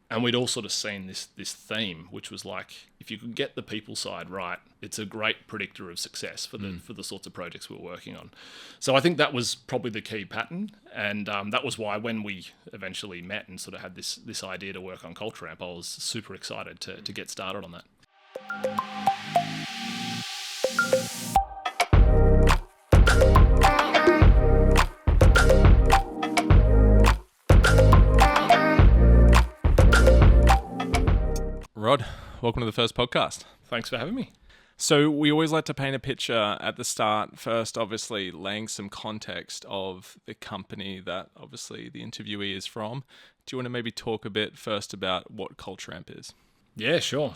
And we'd all sort of seen this theme, which was like, if you could get the people side right, it's a great predictor of success for the sorts of projects we were working on. So I think that was probably the key pattern, and that was why when we eventually met and sort of had this idea to work on Culture Amp, I was super excited to get started on that. Rod, welcome to the first podcast. Thanks for having me. So we always like to paint a picture at the start, first obviously laying some context of the company that obviously the interviewee is from. Do you want to maybe talk a bit first about what Culture Amp is? Yeah, sure.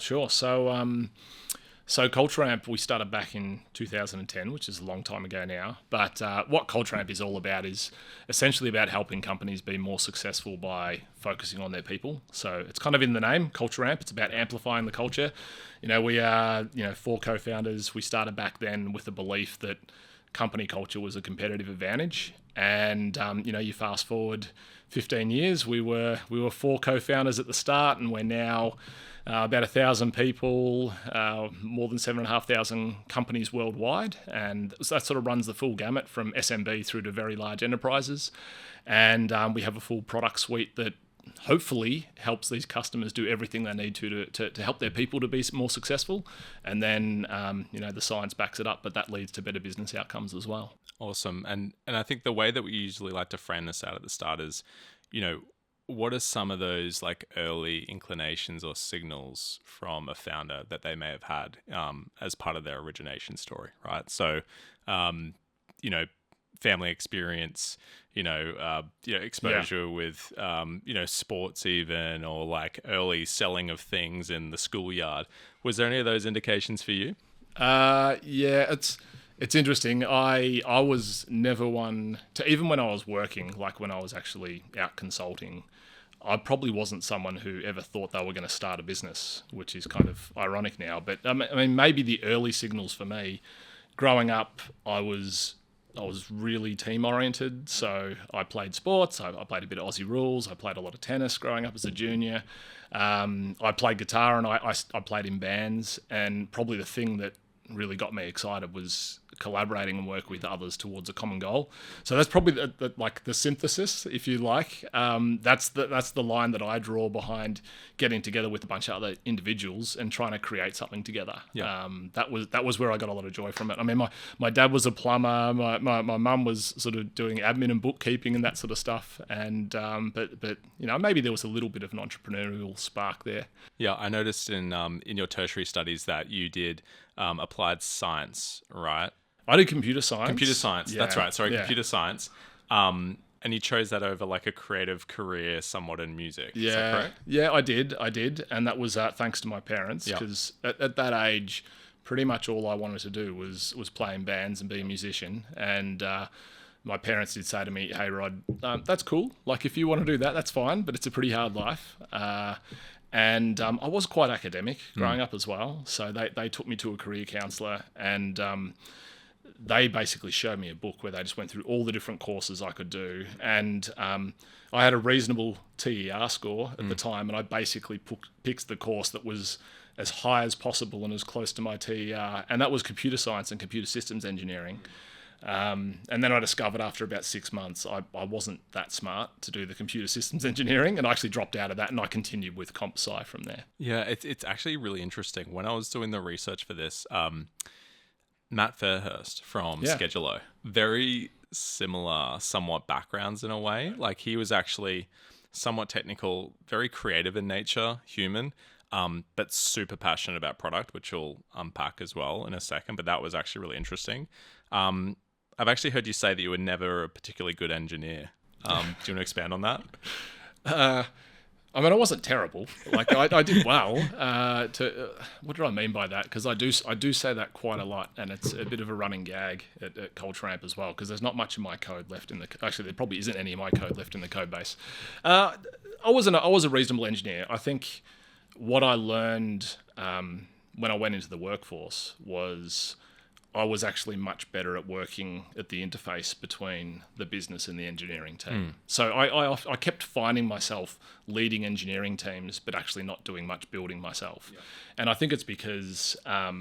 So Culture Amp, we started back in 2010, which is a long time ago now. But what Culture Amp is all about is essentially about helping companies be more successful by focusing on their people. So it's kind of in the name, Culture Amp. It's about amplifying the culture. We are, 4 co-founders. We started back then with the belief that company culture was a competitive advantage. And, you fast forward 15 years, we were 4 co-founders at the start, and we're now about 1,000 people, more than 7,500 companies worldwide. And that sort of runs the full gamut from SMB through to very large enterprises. And we have a full product suite that hopefully helps these customers do everything they need to help their people to be more successful. And then, the science backs it up, but that leads to better business outcomes as well. Awesome. And I think the way that we usually like to frame this out at the start is, what are some of those like early inclinations or signals from a founder that they may have had as part of their origination story, right? So, family experience, exposure with, sports even, or like early selling of things in the schoolyard. Was there any of those indications for you? It's interesting. I was never one to, even when I was working, like when I was actually out consulting, I probably wasn't someone who ever thought they were going to start a business, which is kind of ironic now. But maybe the early signals for me, growing up, I was really team oriented. So I played sports. I played a bit of Aussie rules. I played a lot of tennis growing up as a junior. I played guitar, and I played in bands. And probably the thing that really got me excited was collaborating and work with others towards a common goal. So that's probably the synthesis, if you like. That's the line that I draw behind getting together with a bunch of other individuals and trying to create something together. Yeah. That was where I got a lot of joy from it. I mean, my dad was a plumber. My mum was sort of doing admin and bookkeeping and that sort of stuff. And but maybe there was a little bit of an entrepreneurial spark there. Yeah, I noticed in your tertiary studies that you did applied science, right? I did computer science. Computer science, yeah. That's right. Sorry, yeah. Computer science. And you chose that over like a creative career somewhat in music. Yeah. Is that correct? Yeah, I did. And that was thanks to my parents, because at that age, pretty much all I wanted to do was play in bands and be a musician. And my parents did say to me, "Hey, Rod, that's cool. Like, if you want to do that, that's fine, but it's a pretty hard life." And I was quite academic growing up as well. So they took me to a career counsellor, and they basically showed me a book where they just went through all the different courses I could do. And I had a reasonable TER score at the time, and I basically picked the course that was as high as possible and as close to my TER, and that was computer science and computer systems engineering. And then I discovered after about 6 months I wasn't that smart to do the computer systems engineering, and I actually dropped out of that, and I continued with comp sci from there. Yeah, it's actually really interesting. When I was doing the research for this, Matt Fairhurst from Schedulo, very similar somewhat backgrounds in a way. Like, he was actually somewhat technical, very creative in nature, human, but super passionate about product, which we'll unpack as well in a second. But that was actually really interesting. I've actually heard you say that you were never a particularly good engineer. Do you want to expand on that? I mean, I wasn't terrible. Like, I did well. What do I mean by that? Because I do say that quite a lot, and it's a bit of a running gag at Culture Amp as well, because there's not much of my code left in the. Actually, there probably isn't any of my code left in the code base. I was a reasonable engineer. I think what I learned when I went into the workforce was I was actually much better at working at the interface between the business and the engineering team. So I kept finding myself leading engineering teams, but actually not doing much building myself. Yeah. And I think it's because I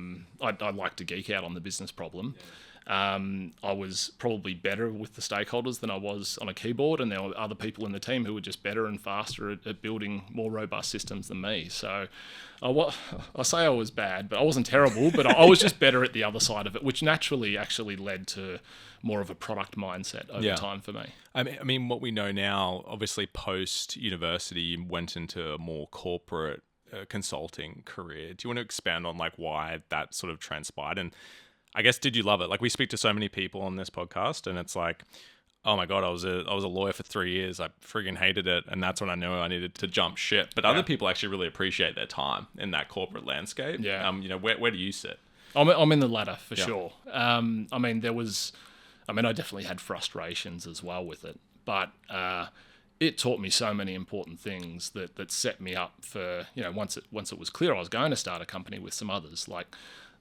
like to geek out on the business problem. Yeah. I was probably better with the stakeholders than I was on a keyboard, and there were other people in the team who were just better and faster at building more robust systems than me. So I say I was bad, but I wasn't terrible, but I was just better at the other side of it, which naturally actually led to more of a product mindset over time for me. I mean, what we know now, obviously post-university, you went into a more corporate consulting career. Do you want to expand on like why that sort of transpired? And I guess, did you love it? Like, we speak to so many people on this podcast, and it's like, oh my God, I was a lawyer for 3 years. I friggin' hated it. And that's when I knew I needed to jump ship. But other people actually really appreciate their time in that corporate landscape. Yeah. Where do you sit? I'm in the latter for sure. I definitely had frustrations as well with it, but it taught me so many important things that set me up for, once it was clear I was going to start a company with some others, like,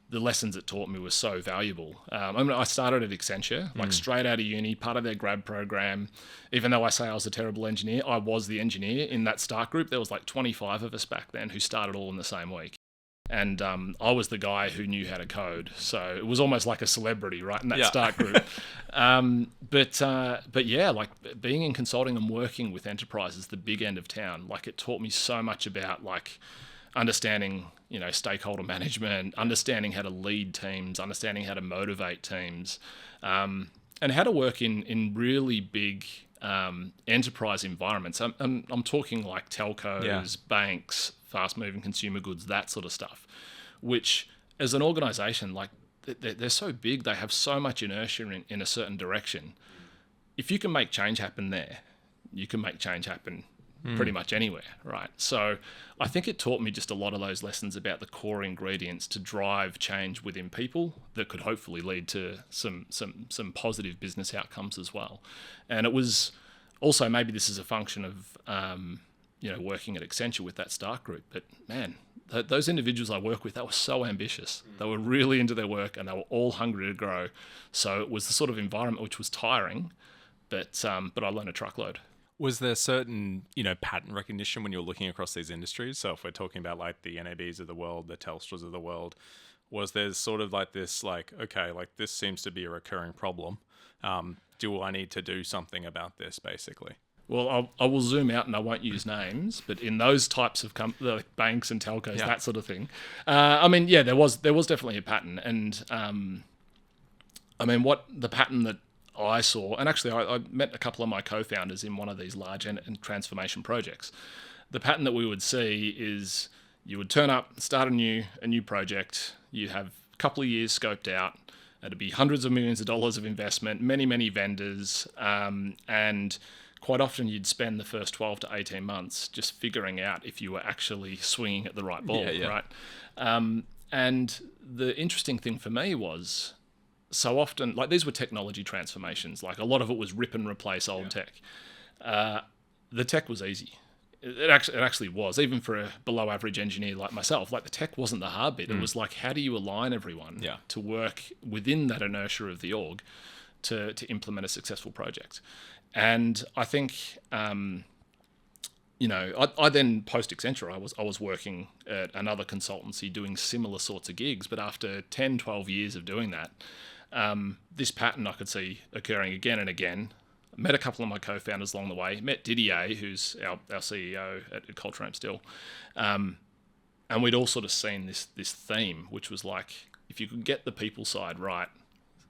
the lessons it taught me were so valuable. I started at Accenture, like straight out of uni, part of their grad program. Even though I say I was a terrible engineer, I was the engineer in that start group. There was like 25 of us back then who started all in the same week. And I was the guy who knew how to code. So it was almost like a celebrity, right, in that start group. But yeah, like being in consulting and working with enterprises, the big end of town, like it taught me so much about like understanding, stakeholder management, understanding how to lead teams, understanding how to motivate teams, and how to work in really big enterprise environments. I'm talking like telcos, banks, fast-moving consumer goods, that sort of stuff, which as an organization, like they're so big, they have so much inertia in a certain direction. If you can make change happen there, you can make change happen pretty much anywhere, right? So I think it taught me just a lot of those lessons about the core ingredients to drive change within people that could hopefully lead to some positive business outcomes as well. And it was also, maybe this is a function of working at Accenture with that start group, but man, those individuals I work with, they were so ambitious. They were really into their work and they were all hungry to grow. So it was the sort of environment which was tiring, but I learned a truckload. Was there certain, pattern recognition when you're looking across these industries? So if we're talking about like the NABs of the world, the Telstras of the world, was there sort of like this, like, okay, like this seems to be a recurring problem. Do I need to do something about this, basically? Well, I will zoom out and I won't use names, but in those types of like banks and telcos, that sort of thing. There was definitely a pattern, and what the pattern that I saw, and actually I met a couple of my co-founders in one of these large and transformation projects. The pattern that we would see is you would turn up, start a new project, you'd have a couple of years scoped out, it'd be hundreds of millions of dollars of investment, many vendors, and quite often you'd spend the first 12 to 18 months just figuring out if you were actually swinging at the right ball, right? And the interesting thing for me was, so often, like these were technology transformations, like a lot of it was rip and replace old tech. The tech was easy. It actually was, even for a below average engineer like myself. Like the tech wasn't the hard bit. It was like, how do you align everyone to work within that inertia of the org to implement a successful project? And I think, I then post Accenture, I was working at another consultancy doing similar sorts of gigs. But after 10, 12 years of doing that, this pattern I could see occurring again and again. Met a couple of my co-founders along the way. Met Didier, who's our CEO at CultureAmp still, and we'd all sort of seen this theme, which was like, if you could get the people side right,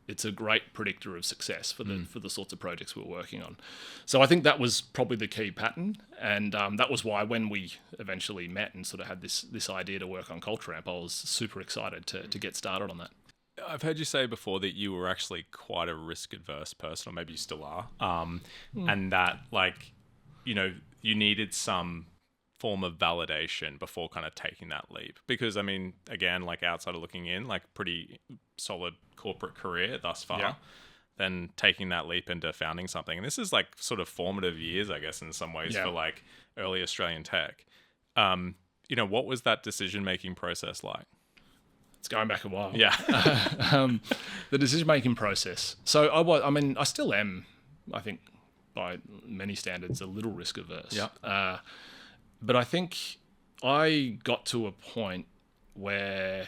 it's a great predictor of success for the sorts of projects we're working on. So I think that was probably the key pattern, and that was why when we eventually met and sort of had this idea to work on CultureAmp, I was super excited to get started on that. I've heard you say before that you were actually quite a risk-adverse person, or maybe you still are, and that, like, you needed some form of validation before kind of taking that leap. Because, again, like outside of looking in, like pretty solid corporate career thus far, then taking that leap into founding something. And this is like sort of formative years, I guess, in some ways for like early Australian tech. What was that decision-making process like? It's going back a while. Yeah. The decision-making process. So I still am, I think, by many standards, a little risk averse. Yeah. But I think I got to a point where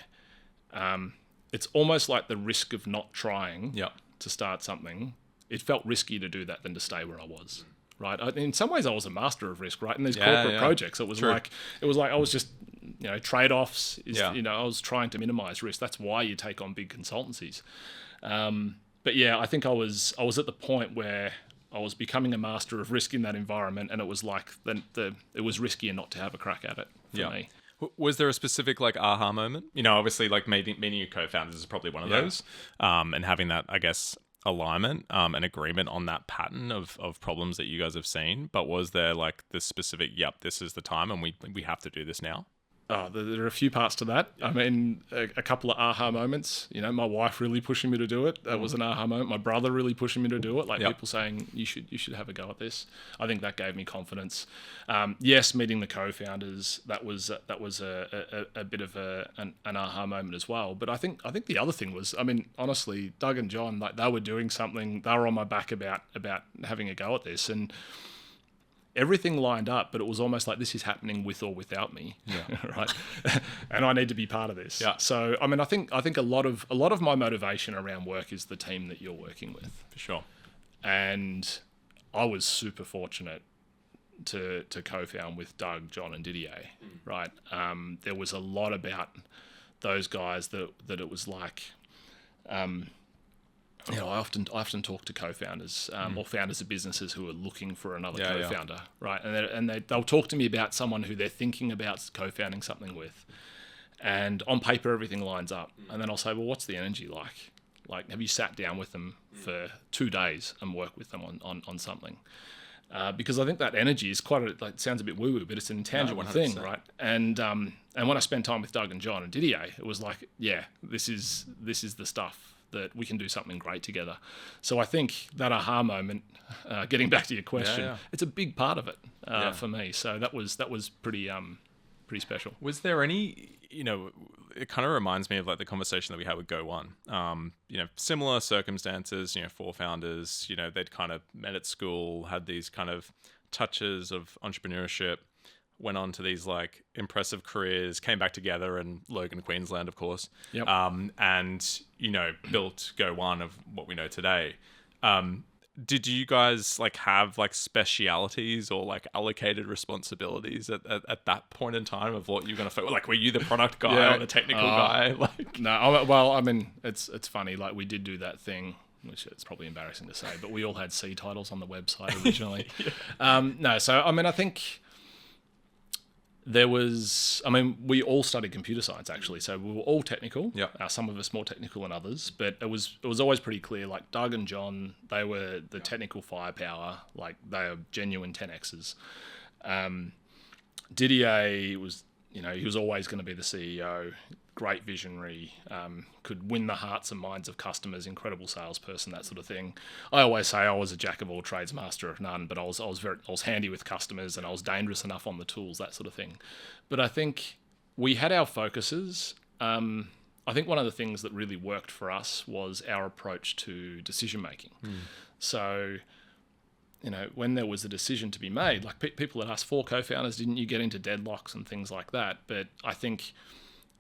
it's almost like the risk of not trying to start something. It felt riskier to do that than to stay where I was. Right. In some ways, I was a master of risk. Right. In these corporate projects, it was like I was just trade-offs. I was trying to minimize risk. That's why you take on big consultancies. But yeah, I think I was at the point where I was becoming a master of risk in that environment, and it was like it was riskier not to have a crack at it for me. Was there a specific aha moment? Obviously meeting your co-founders is probably one of those, and having that, I guess, alignment and agreement on that pattern of problems that you guys have seen. But was there this specific, this is the time and we have to do this now? Oh, there are a few parts to that. I mean, a couple of aha moments. My wife really pushing me to do it. That was an aha moment. My brother really pushing me to do it. People saying you should have a go at this. I think that gave me confidence. Yes, meeting the co-founders, that was a bit of an aha moment as well. But I think the other thing was, honestly, Doug and John, they were doing something. They were on my back about having a go at this, and everything lined up, but it was almost like this is happening with or without me, right? And I need to be part of this. Yeah. So, I think a lot of my motivation around work is the team that you're working with, for sure. And I was super fortunate to co-found with Doug, John, and Didier, right? There was a lot about those guys that it was like. I often talk to co-founders or founders of businesses who are looking for another co-founder, right? And they'll talk to me about someone who they're thinking about co-founding something with, and on paper everything lines up, and then I'll say, well, what's the energy like? Have you sat down with them for 2 days and worked with them on something? Because I think that energy is quite it sounds a bit woo-woo, but it's an intangible thing, right? And when I spent time with Doug and John and Didier, it was like, this is the stuff that we can do something great together. So I think that aha moment, getting back to your question, it's a big part of it for me. So that was pretty special. Was there any, it kind of reminds me of the conversation that we had with Go One. Similar circumstances, 4 founders, they'd kind of met at school, had these kind of touches of entrepreneurship, went on to these impressive careers, came back together in Logan, Queensland, of course. Yep. And, built Go One of what we know today. Did you guys have specialities or allocated responsibilities at that point in time of what you're going to focus? Were you the product guy or the technical guy? No, it's funny. We did do that thing, which it's probably embarrassing to say, but we all had C titles on the website originally. I think we all studied computer science actually, so we were all technical. Some of us more technical than others, but it was always pretty clear. Doug and John, they were the technical firepower. They are genuine 10Xs. Didier was, he was always going to be the CEO. Great visionary, could win the hearts and minds of customers, incredible salesperson, that sort of thing. I always say I was a jack of all trades, master of none, but I was handy with customers and I was dangerous enough on the tools, that sort of thing. But I think we had our focuses. I think one of the things that really worked for us was our approach to decision making. So, when there was a decision to be made, people had asked 4 co-founders, didn't you get into deadlocks and things like that? But I think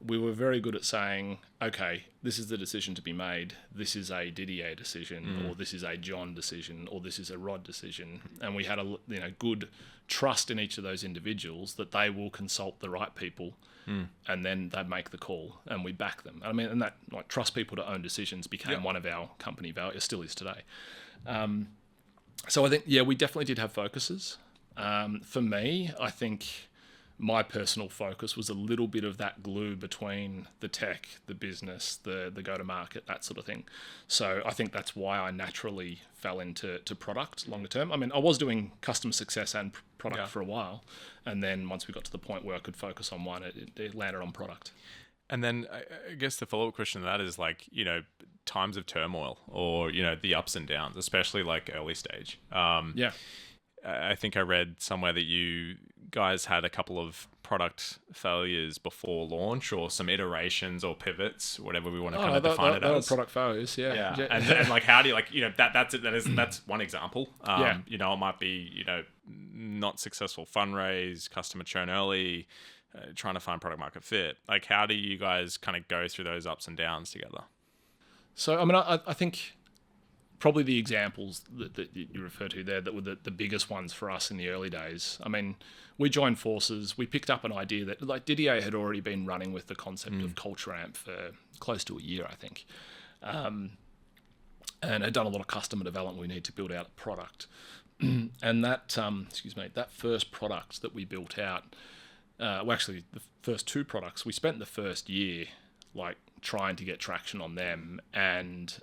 we were very good at saying, okay, this is the decision to be made. This is a Didier decision, or this is a John decision, or this is a Rod decision. And we had a good trust in each of those individuals that they will consult the right people, and then they make the call, and we back them. And that trust people to own decisions became one of our company values, still is today. So I think we definitely did have focuses. For me, I think my personal focus was a little bit of that glue between the tech, the business, the go-to-market, that sort of thing. So I think that's why I naturally fell into product longer term. I was doing customer success and product for a while. And then once we got to the point where I could focus on one, it landed on product. And then I guess the follow-up question to that is times of turmoil or, the ups and downs, especially early stage. I think I read somewhere that you guys had a couple of product failures before launch, or some iterations or pivots, whatever we want to kind of define it as. Product failures, yeah. And like, how do you, like, that's one example. Yeah. It might be, not successful fundraise, customer churn early, trying to find product market fit. Like, how do you guys kind of go through those ups and downs together? So, I mean, I think probably the examples that you refer to there that were the biggest ones for us in the early days. I mean, we joined forces. We picked up an idea that, like, Didier had already been running with the concept of Culture Amp for close to a year, I think, and had done a lot of customer development. We need to build out a product, and that that first product that we built out, actually the first two products, we spent the first year like trying to get traction on them, and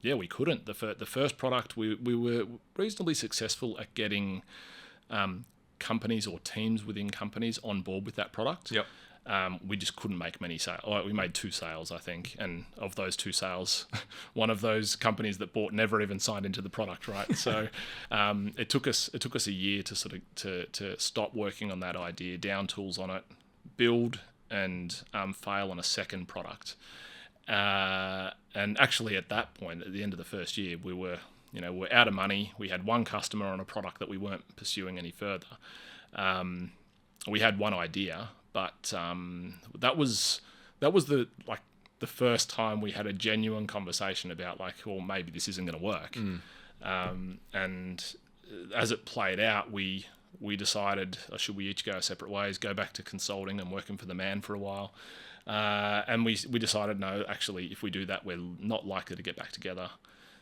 we couldn't. The first product, we were reasonably successful at getting companies or teams within companies on board with that product. Yep. We just couldn't make many sales. We made 2 sales, I think, and of those 2 sales, one of those companies that bought never even signed into the product, right? So it took us a year to sort of to stop working on that idea, down tools on it, build and fail on a second product. And actually, at that point, at the end of the first year, we're out of money. We had one customer on a product that we weren't pursuing any further. We had one idea, but that was the first time we had a genuine conversation about, like, well, maybe this isn't going to work. And as it played out, we decided, should we each go our separate ways, go back to consulting and working for the man for a while. And we decided, no, actually, if we do that, we're not likely to get back together.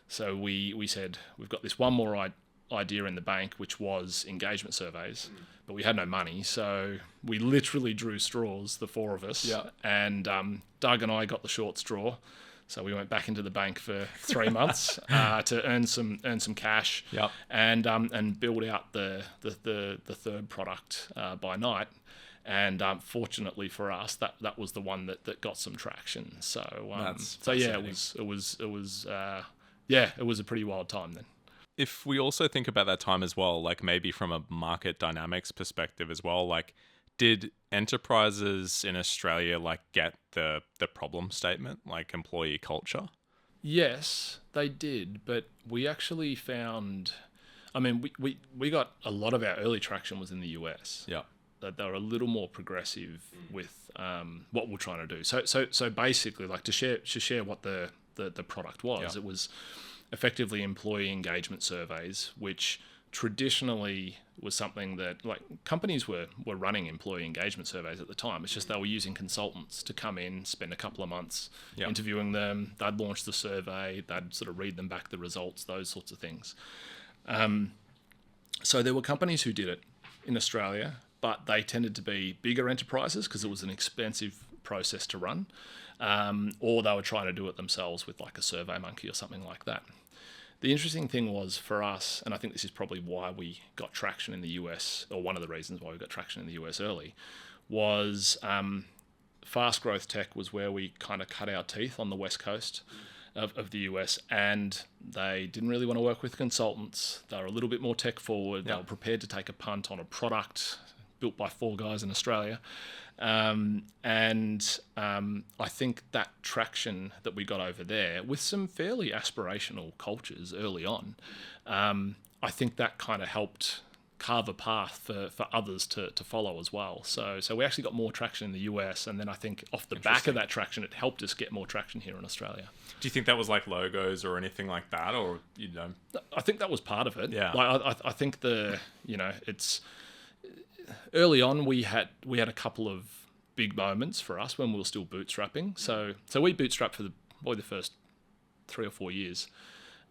So we said, we've got this one more idea in the bank, which was engagement surveys, but we had no money. So we literally drew straws, the 4 of us. Yeah. And Doug and I got the short straw. So we went back into the bank for 3 months to earn some cash. Yep. And build out the third product by night. And fortunately for us, that was the one that got some traction. So it was a pretty wild time then. If we also think about that time as well, like maybe from a market dynamics perspective as well, like, did enterprises in Australia like get the problem statement, like employee culture? Yes, they did, but we actually found, I mean, we got a lot of our early traction was in the US. Yeah. That they were a little more progressive with what we're trying to do. So basically, like, to share what the product was, It was effectively employee engagement surveys, which traditionally was something that, like, companies were running employee engagement surveys at the time. It's just they were using consultants to come in, spend a couple of months interviewing them. They'd launch the survey, they'd sort of read them back the results, those sorts of things. So there were companies who did it in Australia, but they tended to be bigger enterprises because it was an expensive process to run, or they were trying to do it themselves with, like, a SurveyMonkey or something like that. The interesting thing was for us, and I think this is probably why we got traction in the US, or one of the reasons why we got traction in the US early, was fast growth tech was where we kind of cut our teeth on the West Coast of the US, and they didn't really want to work with consultants. They were a little bit more tech forward. They were prepared to take a punt on a product built by 4 guys in Australia. I think that traction that we got over there with some fairly aspirational cultures early on, I think that kind of helped carve a path for others to follow as well. So we actually got more traction in the US, and then I think off the back of that traction, it helped us get more traction here in Australia. Do you think that was like logos or anything like that, or I think that was part of it. Yeah. Like I think it's early on we had a couple of big moments for us when we were still bootstrapping. So we bootstrapped for the first 3 or 4 years.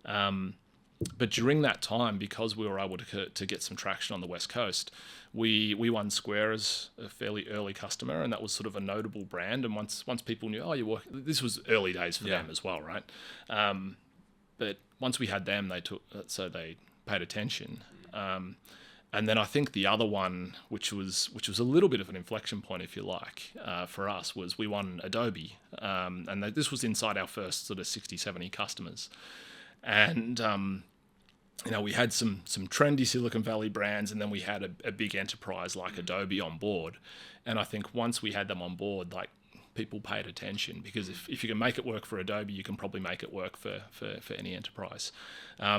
But during that time, because we were able to get some traction on the West Coast, we won Square as a fairly early customer, and that was sort of a notable brand. And once people knew, this was early days for them as well, right? But once we had them, they paid attention. And then I think the other one, which was a little bit of an inflection point, if you like, for us, was we won Adobe. And this was inside our first sort of 60, 70 customers. And we had some trendy Silicon Valley brands, and then we had a big enterprise like Adobe on board. And I think once we had them on board, like, people paid attention, because if you can make it work for Adobe, you can probably make it work for any enterprise.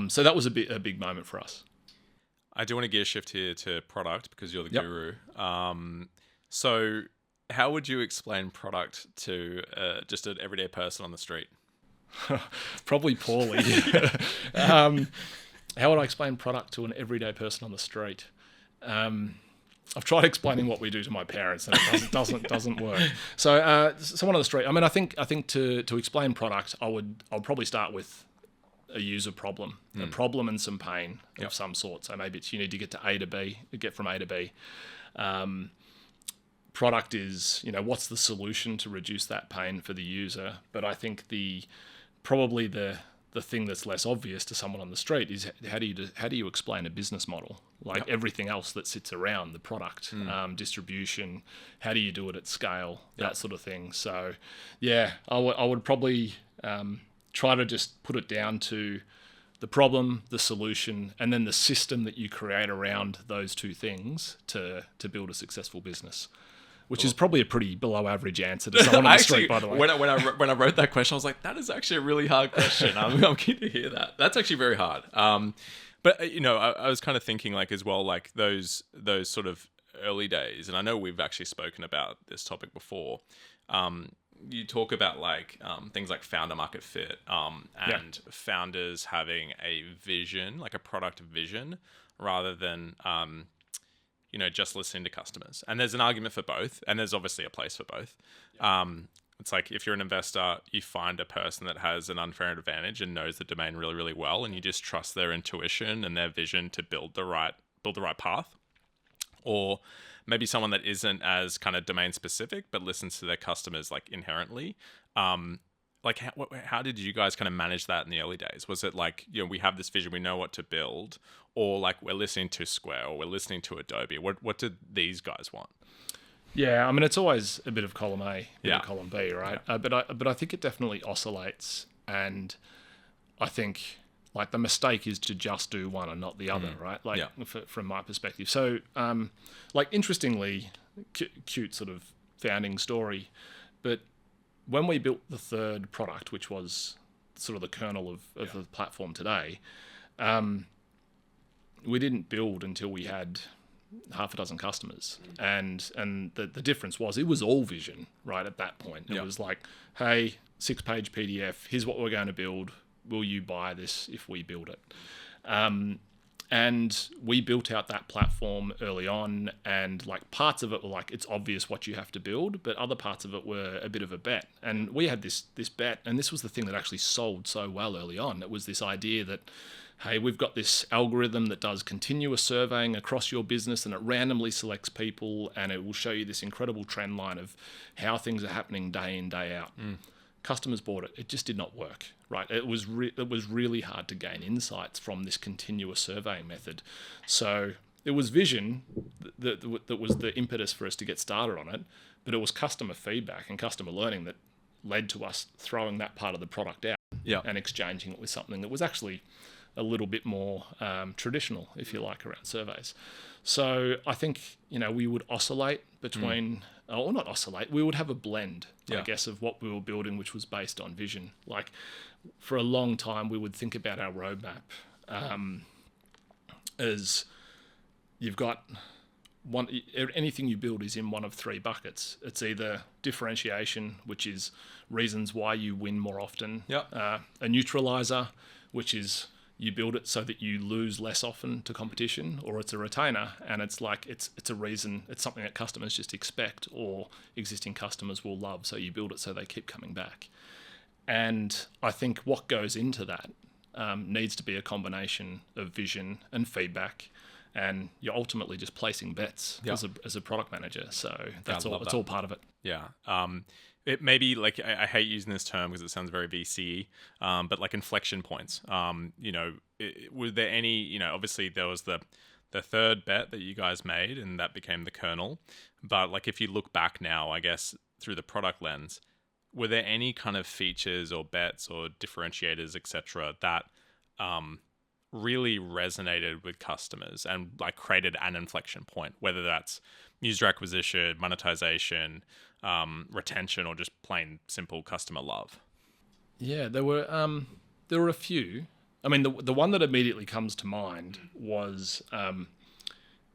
So that was a big moment for us. I do want to gear shift here to product, because you're the guru. So how would you explain product to just an everyday person on the street? Probably poorly. How would I explain product to an everyday person on the street? I've tried explaining what we do to my parents, and it doesn't work. So someone on the street. I mean, I think to explain product, I'll probably start with a user problem, a problem and some pain of some sort. So maybe it's you need to get to A to B, get from A to B. Product is, what's the solution to reduce that pain for the user? But I think probably the thing that's less obvious to someone on the street is how do you explain a business model, like everything else that sits around the product, distribution, how do you do it at scale, that sort of thing. So I would probably try to just put it down to the problem, the solution, and then the system that you create around those two things to build a successful business. Which is probably a pretty below average answer to someone on the street, by the way. When I wrote that question, I was like, that is actually a really hard question. I'm keen to hear that. That's actually very hard. But I was kind of thinking, like, as well, like those sort of early days, and I know we've actually spoken about this topic before. You talk about like things like founder market fit, and founders having a vision, like a product vision, rather than just listening to customers. And there's an argument for both, and there's obviously a place for both. It's like if you're an investor, you find a person that has an unfair advantage and knows the domain really, really well, and you just trust their intuition and their vision to build the right path. Or maybe someone that isn't as kind of domain specific, but listens to their customers like inherently. Like how did you guys kind of manage that in the early days? Was it like, we have this vision, we know what to build, or like we're listening to Square or we're listening to Adobe? What did these guys want? Yeah, I mean, it's always a bit of column A, bit of column B, right? Yeah. But I think it definitely oscillates, and I think like the mistake is to just do one and not the other, right? Like from my perspective. So, like interestingly, cute sort of founding story, but when we built the third product, which was sort of the kernel of the platform today, we didn't build until we had half a dozen customers. And the difference was it was all vision, right, at that point. It was like, hey, 6-page PDF, here's what we're going to build. Will you buy this if we build it? And we built out that platform early on, and like parts of it were like, it's obvious what you have to build, but other parts of it were a bit of a bet. And we had this bet, and this was the thing that actually sold so well early on. It was this idea that, hey, we've got this algorithm that does continuous surveying across your business, and it randomly selects people, and it will show you this incredible trend line of how things are happening day in, day out. Customers bought it. It just did not work, right? It was really hard to gain insights from this continuous surveying method. So it was vision that was the impetus for us to get started on it, but it was customer feedback and customer learning that led to us throwing that part of the product out and exchanging it with something that was actually a little bit more traditional, if you like, around surveys. So I think, we would oscillate between, or not oscillate, we would have a blend, I guess, of what we were building, which was based on vision. Like for a long time, we would think about our roadmap as you've got anything you build is in one of three buckets. It's either differentiation, which is reasons why you win more often, a neutralizer, which is you build it so that you lose less often to competition, or it's a retainer, and it's like it's a reason, it's something that customers just expect or existing customers will love, so you build it so they keep coming back. And I think what goes into that needs to be a combination of vision and feedback, and you're ultimately just placing bets as a product manager. So that's all. It's all part of it. Yeah. It may be like, I hate using this term because it sounds very VC, but like inflection points. Were there any, obviously there was the third bet that you guys made, and that became the kernel. But like if you look back now, I guess through the product lens, were there any kind of features or bets or differentiators, etc., that really resonated with customers and like created an inflection point, whether that's user acquisition, monetization, retention, or just plain simple customer love? Yeah, there were a few. I mean, the one that immediately comes to mind was,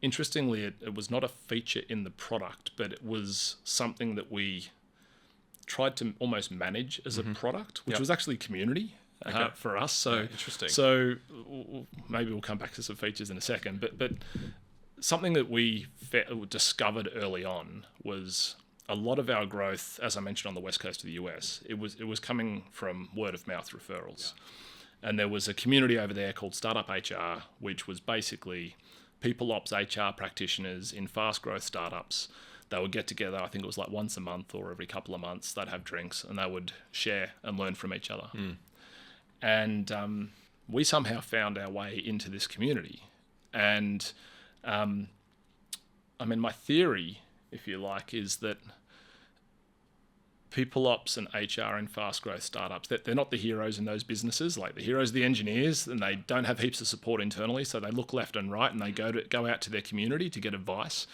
interestingly, it was not a feature in the product, but it was something that we tried to almost manage as a product, which was actually community for us. So interesting. So maybe we'll come back to some features in a second, but something that we discovered early on was a lot of our growth, as I mentioned, on the west coast of the US, it was coming from word of mouth referrals. And there was a community over there called Startup HR, which was basically people ops HR practitioners in fast growth startups. They would get together, I think it was like once a month or every couple of months, they'd have drinks and they would share and learn from each other. And we somehow found our way into this community. And I mean, my theory, if you like, is that people ops and HR in fast growth startups, that they're not the heroes in those businesses. Like the heroes are the engineers, and they don't have heaps of support internally, so they look left and right and they go out to their community to get advice.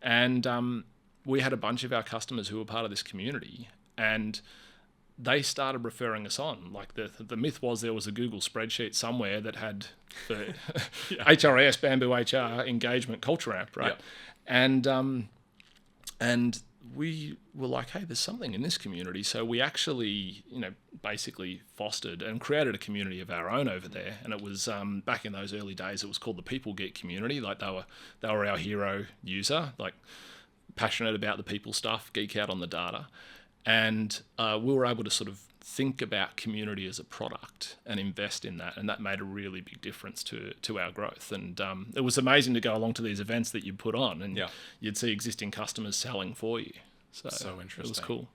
And we had a bunch of our customers who were part of this community, and they started referring us on. Like the myth was there was a Google spreadsheet somewhere that had the HRIS, Bamboo HR, engagement, culture app, right? And we were like, hey, there's something in this community. So we actually, basically fostered and created a community of our own over there. And it was back in those early days, it was called the People Geek community. Like they were our hero user, like passionate about the people stuff, geek out on the data. And we were able to sort of think about community as a product and invest in that. And that made a really big difference to our growth. And it was amazing to go along to these events that you put on and you'd see existing customers selling for you. So interesting. It was cool.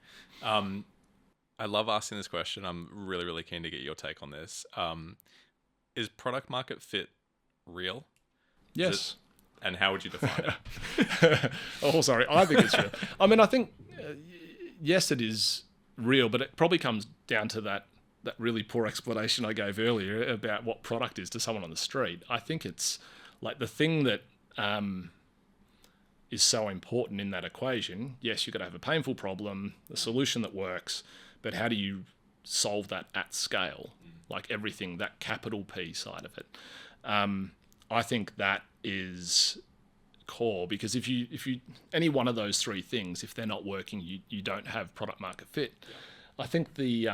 I love asking this question. I'm really, really keen to get your take on this. Is product market fit real? Yes. And how would you define it? Oh, sorry. I think it's real. I mean, I think... yes, it is real, but it probably comes down to that really poor explanation I gave earlier about what product is to someone on the street. I think it's like the thing that is so important in that equation. Yes, you've got to have a painful problem, a solution that works, but how do you solve that at scale? Like everything, that capital P side of it. I think that is core, because if you any one of those three things, if they're not working, you don't have product market fit. I think the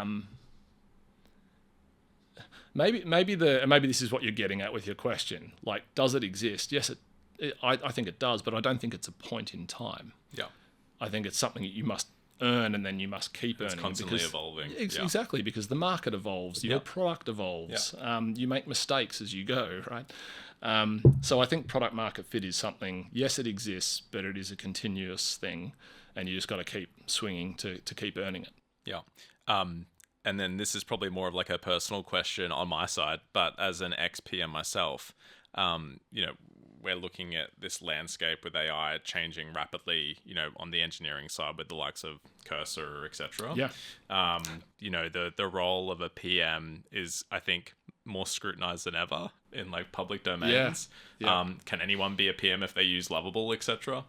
maybe this is what you're getting at with your question, like, does it exist? Yes, I think it does, but I don't think it's a point in time. I think it's something that you must earn, and then you must keep earning. It's constantly evolving. Exactly, because the market evolves, your product evolves, you make mistakes as you go, right? So I think product market fit is something, yes, it exists, but it is a continuous thing, and you just got to keep swinging to keep earning it. Yeah. And then this is probably more of like a personal question on my side, but as an ex-PM myself, we're looking at this landscape with AI changing rapidly, on the engineering side with the likes of Cursor, etc. The role of a PM is, I think, more scrutinized than ever in like public domains. Can anyone be a PM if they use Lovable, etc.?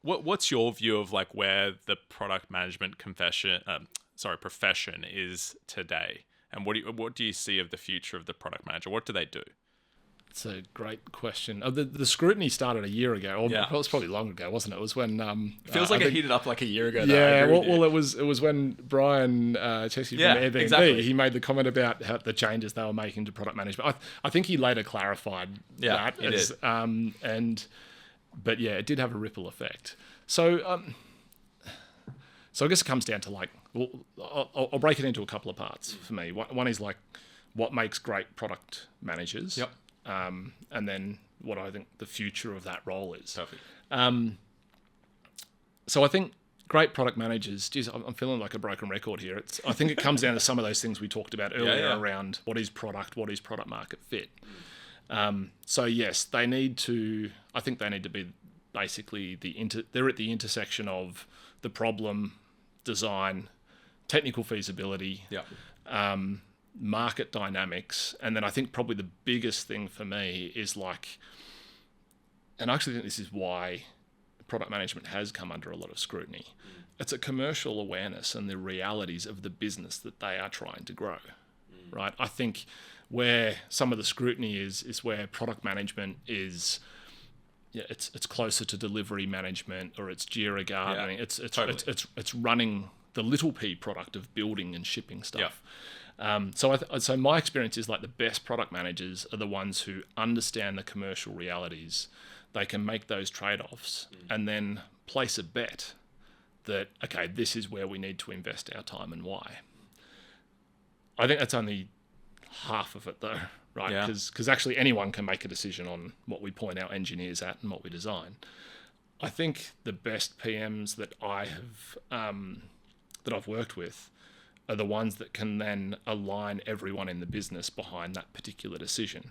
What's your view of like where the product management profession is today, and what do you see of the future of the product manager? What do they do? It's a great question. The scrutiny started a year ago, or it was probably longer ago, wasn't it? It was when feels like it heated up like a year ago. Yeah, well, it was when Brian Chesky from Airbnb, exactly. He made the comment about how the changes they were making to product management. I think he later clarified that, but it did have a ripple effect. So I guess it comes down to I'll break it into a couple of parts for me. One is like what makes great product managers. And then what I think the future of that role is. Perfect. So I think great product managers, I'm feeling like a broken record here. I think it comes down to some of those things we talked about earlier around what is product market fit. So yes, I think they need to be basically they're at the intersection of the problem, design, technical feasibility, market dynamics, and then I think probably the biggest thing for me is like, and I actually think this is why product management has come under a lot of scrutiny. It's a commercial awareness and the realities of the business that they are trying to grow, right? I think where some of the scrutiny is where product management is, it's closer to delivery management, or it's Jira gardening. It's running the little p product of building and shipping stuff. So my experience is like the best product managers are the ones who understand the commercial realities. They can make those trade-offs and then place a bet that, okay, this is where we need to invest our time and why. I think that's only half of it though, right? Because actually anyone can make a decision on what we point our engineers at and what we design. I think the best PMs that I've worked with are the ones that can then align everyone in the business behind that particular decision,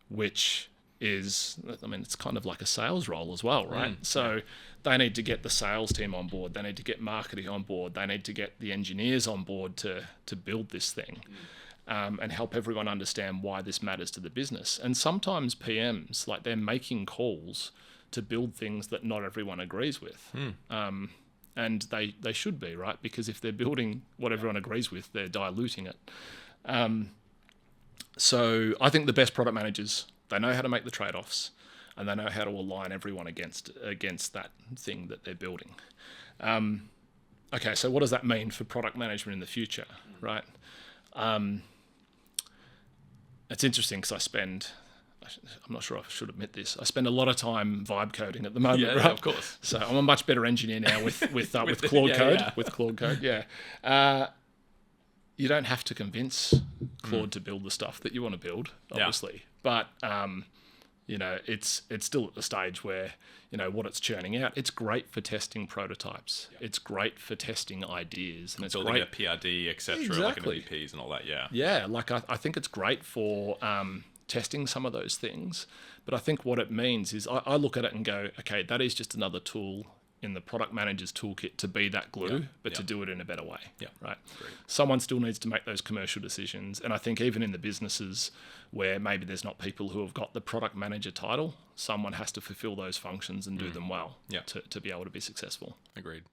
which is, I mean, it's kind of like a sales role as well, right? So they need to get the sales team on board, they need to get marketing on board, they need to get the engineers on board to build this thing, and help everyone understand why this matters to the business. And sometimes PMs, like, they're making calls to build things that not everyone agrees with. And they should be, right? Because if they're building what everyone agrees with, they're diluting it. So I think the best product managers, they know how to make the trade-offs, and they know how to align everyone against that thing that they're building. Okay, so what does that mean for product management in the future, right? It's interesting because I'm not sure I should admit this, I spend a lot of time vibe coding at the moment, right? Yeah, of course. So I'm a much better engineer now with Claude Code. Yeah. With Claude Code, yeah. You don't have to convince Claude to build the stuff that you want to build, obviously. But it's still at the stage where, what it's churning out, it's great for testing prototypes. It's great for testing ideas, and it's building great a PRD, etc., exactly. like an MVPs and all that. Yeah, like I think it's great for testing some of those things. But I think what it means is I look at it and go, okay, that is just another tool in the product manager's toolkit to be that glue, but to do it in a better way. Right. Great. Someone still needs to make those commercial decisions. And I think even in the businesses where maybe there's not people who have got the product manager title, someone has to fulfill those functions and do them well to be able to be successful. Agreed.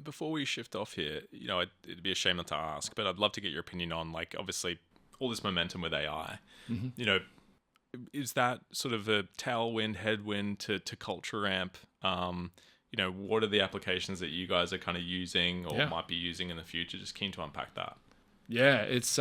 Before we shift off here, it'd be a shame not to ask, but I'd love to get your opinion on, like, obviously all this momentum with AI. Is that sort of a tailwind, headwind to culture amp? What are the applications that you guys are kind of using or might be using in the future? Just keen to unpack that. Yeah, it's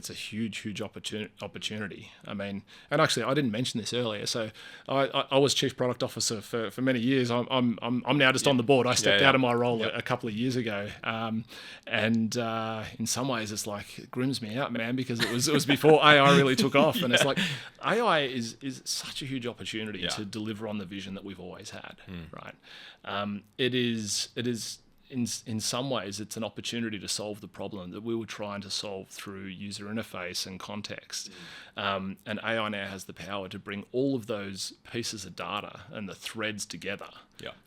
a huge opportunity. I mean, and actually, I didn't mention this earlier. So, I was chief product officer for many years. I'm now just on the board. I stepped out of my role a couple of years ago, and in some ways, it's like, it grims me out, man, because it was before AI really took off, and it's like AI is such a huge opportunity to deliver on the vision that we've always had, right? It is. In some ways, it's an opportunity to solve the problem that we were trying to solve through user interface and context. And AI now has the power to bring all of those pieces of data and the threads together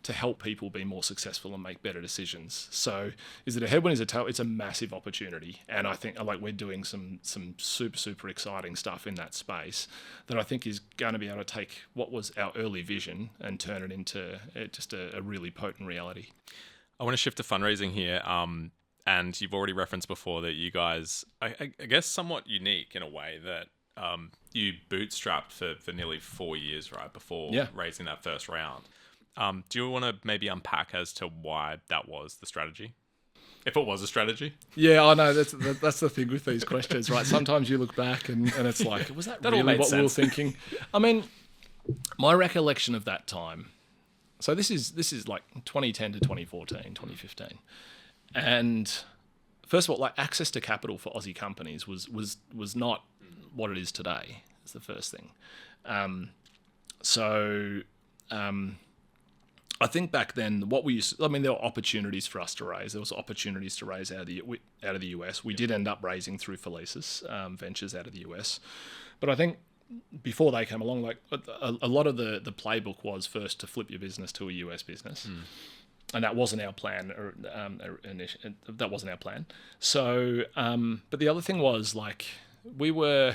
to help people be more successful and make better decisions. So is it a headwind? Is it a tail? It's a massive opportunity. And I think, like, we're doing some super exciting stuff in that space that I think is going to be able to take what was our early vision and turn it into just a really potent reality. I want to shift to fundraising here, and you've already referenced before that you guys, I guess, somewhat unique in a way that you bootstrapped for nearly 4 years, right, before raising that first round. Do you want to maybe unpack as to why that was the strategy? If it was a strategy? Yeah, I know. That's the thing with these questions, right? Sometimes you look back and it's like, was that really what we were thinking? I mean, my recollection of that time... So this is like 2010 to 2014, 2015. And first of all, like, access to capital for Aussie companies was not what it is today. Is the first thing. I think back then what we used to, there were opportunities for us to raise. There was opportunities to raise out of the US. We did end up raising through Felicis Ventures out of the US. But I think before they came along, like, a lot of the playbook was first to flip your business to a US business. and that wasn't our plan, that wasn't our plan. So, but the other thing was like we were,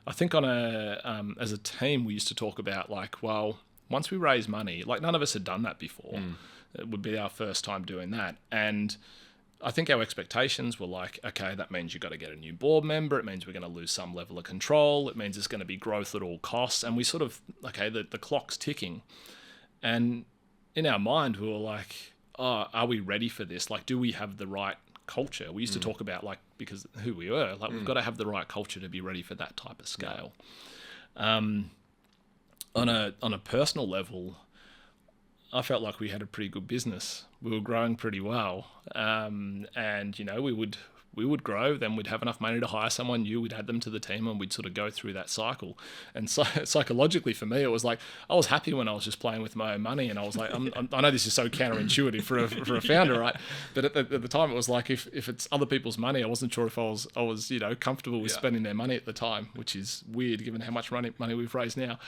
I think on as a team, we used to talk about like, well, once we raise money, like none of us had done that before. It would be our first time doing that. And I think our expectations were like, okay, that means you've got to get a new board member. It means we're going to lose some level of control. It means it's going to be growth at all costs. And we sort of, okay, the clock's ticking. And in our mind, we were like, oh, are we ready for this? Like, do we have the right culture? We used to talk about like, because who we were, like we've got to have the right culture to be ready for that type of scale. On a personal level, I felt like we had a pretty good business. We were growing pretty well, and we would grow. Then we'd have enough money to hire someone new. We'd add them to the team, and we'd sort of go through that cycle. And so psychologically, for me, it was like I was happy when I was just playing with my own money, and I was like, I know this is so counterintuitive for a founder, right? But at the time, it was like if it's other people's money, I wasn't sure if I was comfortable with spending their money at the time, which is weird given how much money we've raised now.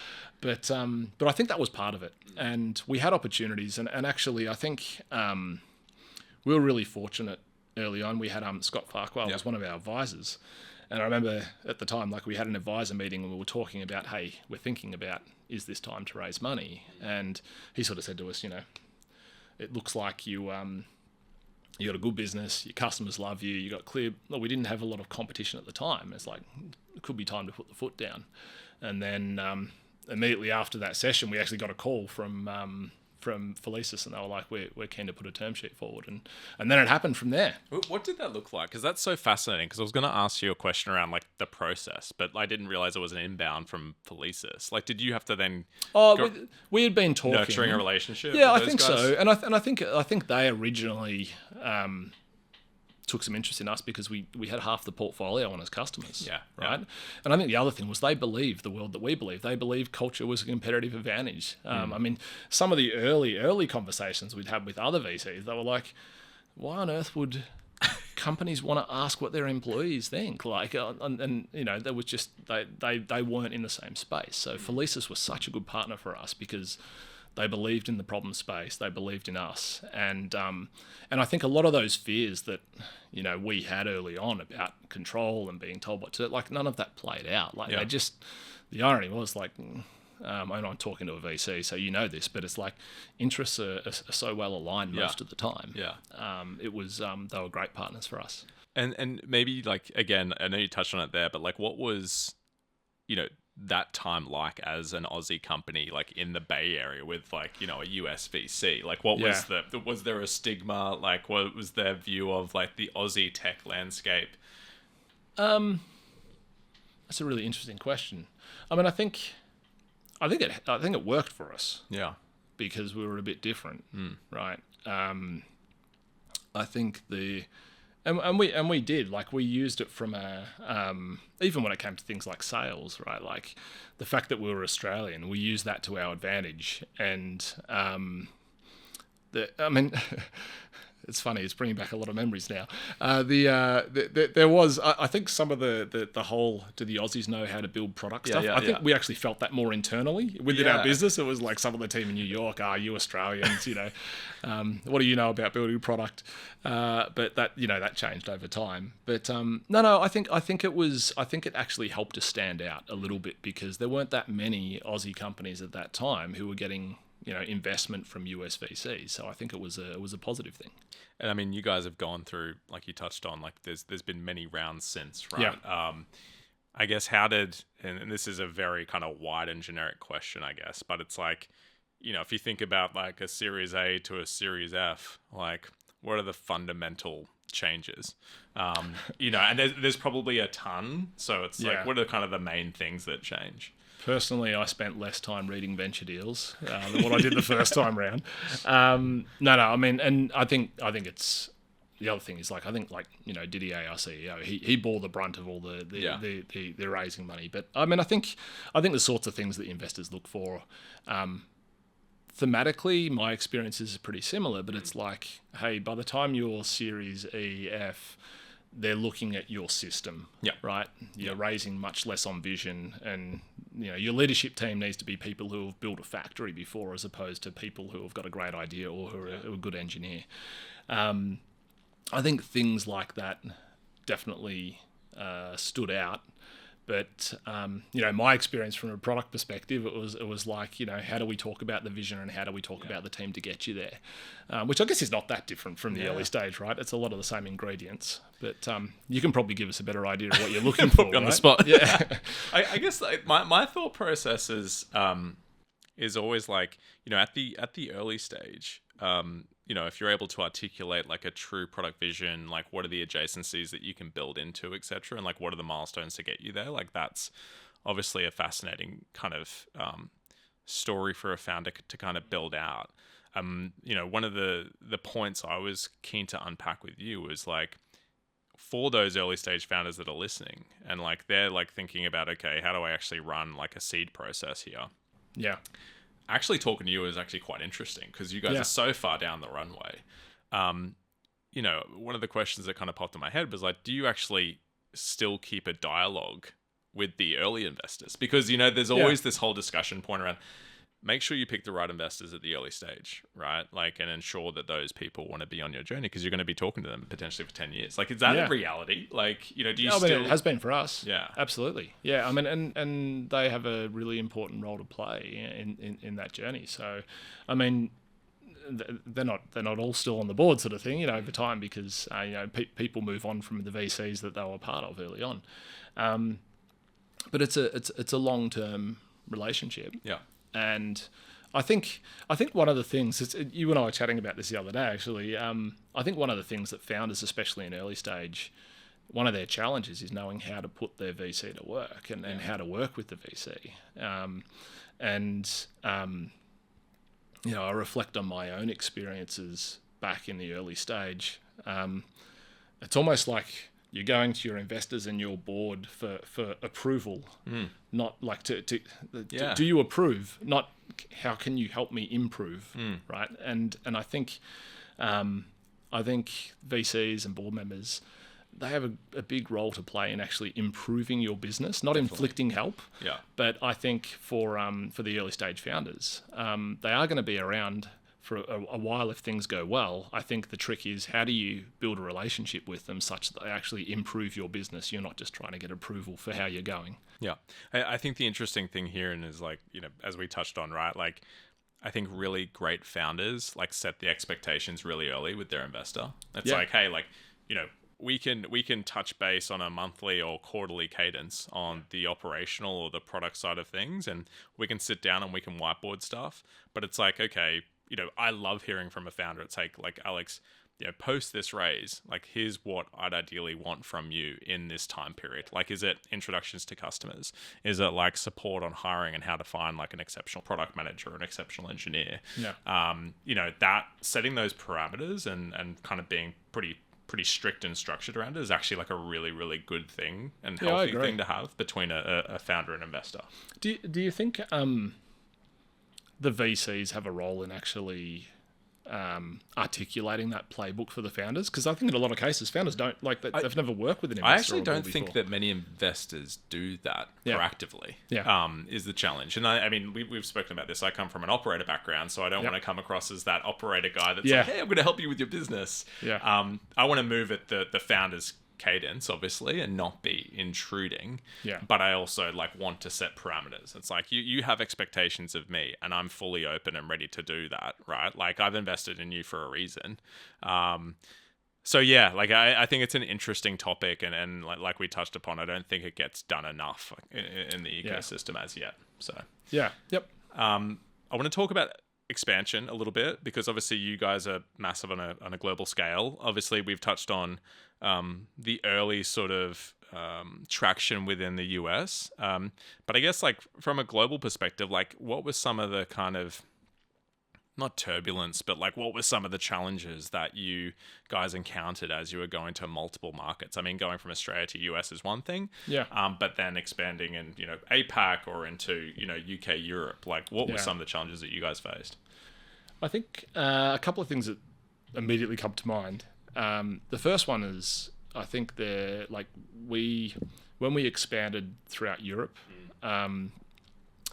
But I think that was part of it, and we had opportunities, and actually, I think we were really fortunate. Early on, we had Scott Farquhar was one of our advisors, and I remember at the time, like we had an advisor meeting and we were talking about, hey, we're thinking about, is this time to raise money? And he sort of said to us, it looks like you got a good business, your customers love you, you got clear. Well, we didn't have a lot of competition at the time. It's like it could be time to put the foot down. And then immediately after that session, we actually got a call from Felicis, and they were like, we're keen to put a term sheet forward, and then it happened from there. What did that look like? Because that's so fascinating, because I was going to ask you a question around like the process, but I didn't realize it was an inbound from Felicis. Like, did you have to then we had been talking, nurturing a relationship? Yeah, with I think those guys? so, and I think they originally took some interest in us because we had half the portfolio on as customers. Right. And I think the other thing was they believed the world that we believed. They believed culture was a competitive advantage. I mean, some of the early conversations we'd had with other VCs, they were like, why on earth would companies want to ask what their employees think? Like, and there was just, they weren't in the same space. So Felicis was such a good partner for us because they believed in the problem space. They believed in us, and I think a lot of those fears that we had early on about control and being told what to do, like none of that played out. Like they just, the irony was like, I'm talking to a VC, so this, but it's like interests are so well aligned most of the time. It was they were great partners for us. And maybe like again, I know you touched on it there, but like what was that time like as an Aussie company, like in the Bay Area with like, a US VC? Like what was there a stigma? Like what was their view of like the Aussie tech landscape? That's a really interesting question. I mean, I think it worked for us. Yeah. Because we were a bit different. Right. I think And we did, like we used it from even when it came to things like sales, right? Like the fact that we were Australian, we used that to our advantage. And it's funny, it's bringing back a lot of memories now. There was, I think some of the whole, do the Aussies know how to build product stuff? I think we actually felt that more internally within our business. It was like some of the team in New York, you Australians, what do you know about building product? But that changed over time. But no, I think it actually helped us stand out a little bit because there weren't that many Aussie companies at that time who were getting investment from US VCs. So I think it was a positive thing. And I mean, you guys have gone through, like you touched on, like there's been many rounds since, right? Yeah. I guess and this is a very kind of wide and generic question, I guess, but it's like, if you think about like a Series A to a Series F, like what are the fundamental changes? And there's probably a ton. So it's like, what are kind of the main things that change? Personally, I spent less time reading venture deals than what I did the first time round. No, I mean, and I think it's the other thing is like I think Didier, our CEO, he bore the brunt of all the raising money. But I mean, I think the sorts of things that investors look for. Thematically, my experience is pretty similar, but it's like, hey, by the time you're Series E, F, they're looking at your system, right? You're raising much less on vision, and your leadership team needs to be people who have built a factory before, as opposed to people who have got a great idea or who are a good engineer. I think things like that definitely stood out. But my experience from a product perspective, it was like, how do we talk about the vision and how do we talk about the team to get you there? Which I guess is not that different from the early stage, right? It's a lot of the same ingredients, but you can probably give us a better idea of what you're looking for. On right? the spot. Yeah. I guess my thought process is always like, at the early stage, if you're able to articulate like a true product vision, like what are the adjacencies that you can build into, etc., and like what are the milestones to get you there, like that's obviously a fascinating kind of story for a founder to kind of build out. One of the points I was keen to unpack with you was like, for those early stage founders that are listening and like they're like thinking about, okay, how do I actually run like a seed process here? Yeah. Actually talking to you is actually quite interesting because you guys are so far down the runway. One of the questions that kind of popped in my head was like, do you actually still keep a dialogue with the early investors? Because, there's always this whole discussion point around make sure you pick the right investors at the early stage, right? Like, and ensure that those people want to be on your journey because you're going to be talking to them potentially for 10 years. Like, is that a reality? Like, do you still... it has been for us. Yeah. Absolutely. Yeah. I mean, and they have a really important role to play in that journey. So, I mean, they're not all still on the board sort of thing, over time because, people move on from the VCs that they were part of early on. But it's a long-term relationship. Yeah. And I think one of the things, you and I were chatting about this the other day, actually. I think one of the things that founders, especially in early stage, one of their challenges is knowing how to put their VC to work and how to work with the VC. I reflect on my own experiences back in the early stage. It's almost like you're going to your investors and your board for approval, not like to do you approve, not how can you help me improve, right? And I think VCs and board members, they have a big role to play in actually improving your business, not inflicting help. Yeah. But I think for the early stage founders, they are going to be around for a while if things go well. I think the trick is how do you build a relationship with them such that they actually improve your business? You're not just trying to get approval for how you're going. Yeah. I think the interesting thing here is like, as we touched on, right? Like, I think really great founders like set the expectations really early with their investor. It's like, hey, like, we can touch base on a monthly or quarterly cadence on the operational or the product side of things, and we can sit down and we can whiteboard stuff. But it's like, okay, I love hearing from a founder. It's like Alex, post this raise, like here's what I'd ideally want from you in this time period. Like, is it introductions to customers? Is it like support on hiring and how to find like an exceptional product manager or an exceptional engineer? Yeah. That setting those parameters and kind of being pretty strict and structured around it is actually like a really, really good thing and healthy thing to have between a founder and investor. Do you think the VCs have a role in actually articulating that playbook for the founders? Because I think in a lot of cases, founders don't they've never worked with an investor. I actually don't think that many investors do that proactively. Yeah. Is the challenge. And I mean, we've spoken about this. I come from an operator background, so I don't want to come across as that operator guy that's like, hey, I'm going to help you with your business. Yeah. I want to move at the founder's cadence, obviously, and not be intruding. Yeah. But I also like want to set parameters. It's like you have expectations of me, and I'm fully open and ready to do that, right? Like I've invested in you for a reason. So yeah, like I think it's an interesting topic, and like we touched upon, I don't think it gets done enough in the ecosystem as yet. So yeah, yep. I want to talk about expansion a little bit because obviously you guys are massive on a global scale. Obviously, we've touched on the early sort of traction within the US, but I guess like from a global perspective, like what was some of the kind of not turbulence, but like what were some of the challenges that you guys encountered as you were going to multiple markets? I mean, going from Australia to US is one thing, but then expanding in APAC or into UK, Europe. Like, what were some of the challenges that you guys faced? I think a couple of things that immediately come to mind. The first one is I think they're like when we expanded throughout Europe, and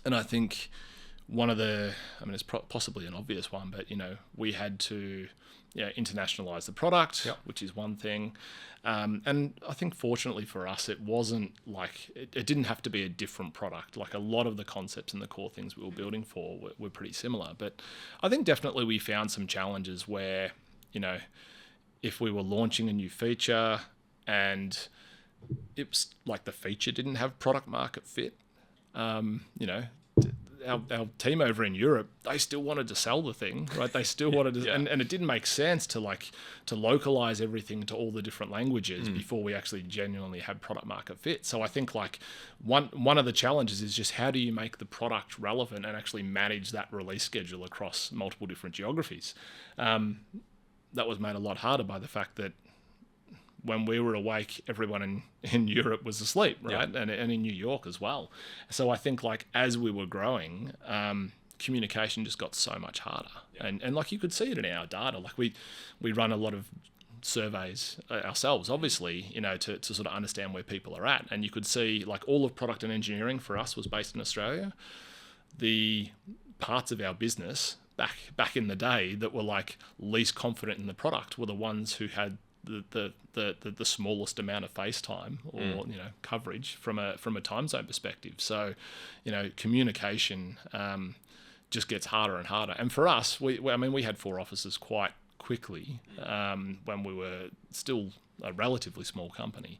I think one of it's possibly an obvious one, but we had to internationalize the product, which is one thing. And I think fortunately for us, it wasn't like, it didn't have to be a different product. Like a lot of the concepts and the core things we were building for were pretty similar. But I think definitely we found some challenges where, if we were launching a new feature and it was like the feature didn't have product market fit, our team over in Europe, they still wanted to sell the thing, right? They still wanted to, and it didn't make sense to localize everything to all the different languages before we actually genuinely had product market fit. So I think like one of the challenges is just how do you make the product relevant and actually manage that release schedule across multiple different geographies? That was made a lot harder by the fact that when we were awake, everyone in Europe was asleep, right? Yeah. And in New York as well. So I think like as we were growing, communication just got so much harder. Yeah. And like you could see it in our data. Like we run a lot of surveys ourselves, obviously, to sort of understand where people are at. And you could see like all of product and engineering for us was based in Australia. The parts of our business back in the day that were like least confident in the product were the ones who had the smallest amount of face time or coverage from a time zone perspective. So communication just gets harder and harder. And for us, we had 4 offices quite quickly when we were still a relatively small company.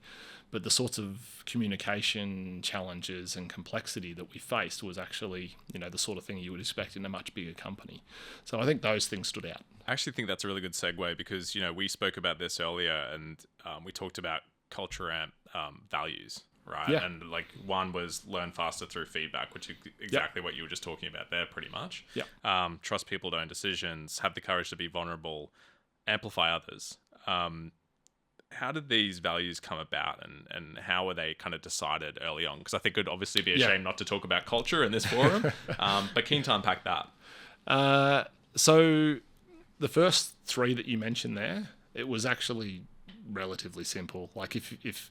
But the sorts of communication challenges and complexity that we faced was actually, the sort of thing you would expect in a much bigger company. So I think those things stood out. I actually think that's a really good segue because, we spoke about this earlier and we talked about culture and values, right? Yeah. And like one was learn faster through feedback, which is exactly what you were just talking about there pretty much. Yeah. Trust people to own decisions, have the courage to be vulnerable, amplify others. How did these values come about and how were they kind of decided early on? Because I think it would obviously be a shame not to talk about culture in this forum, but keen to unpack that. So the first 3 that you mentioned there, it was actually relatively simple. Like if